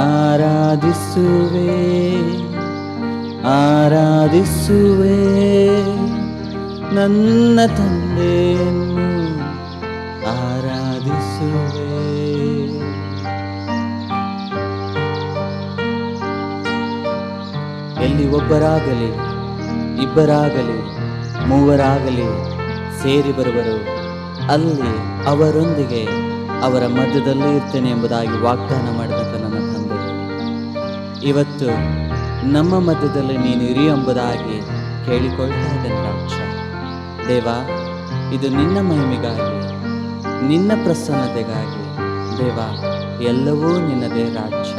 ಆರಾಧಿಸುವೆ ಆರಾಧಿಸುವೆ ನನ್ನ ತಂದೆಯನ್ನು ಆರಾಧಿಸುವೆ. ಎಲ್ಲಿ ಒಬ್ಬರಾಗಲಿ ಇಬ್ಬರಾಗಲಿ ಮೂವರಾಗಲಿ ಸೇರಿ ಬರುವರು, ಅಲ್ಲಿ ಅವರೊಂದಿಗೆ ಅವರ ಮಧ್ಯದಲ್ಲಿ ಇರ್ತೇನೆ ಎಂಬುದಾಗಿ ವಾಗ್ದಾನ ಮಾಡಿದಂಥ ನನ್ನ ತಂದೆ, ಇವತ್ತು ನಮ್ಮ ಮಧ್ಯದಲ್ಲಿ ನೀನು ಇರಿ ಎಂಬುದಾಗಿ ಕೇಳಿಕೊಳ್ತಾ ಇದ್ದೇನೆ ರಾಜ. ದೇವ, ಇದು ನಿನ್ನ ಮಹಿಮೆಗಾಗಿ, ನಿನ್ನ ಪ್ರಸನ್ನತೆಗಾಗಿ ದೇವ, ಎಲ್ಲವೂ ನಿನ್ನದೇ ರಾಜ.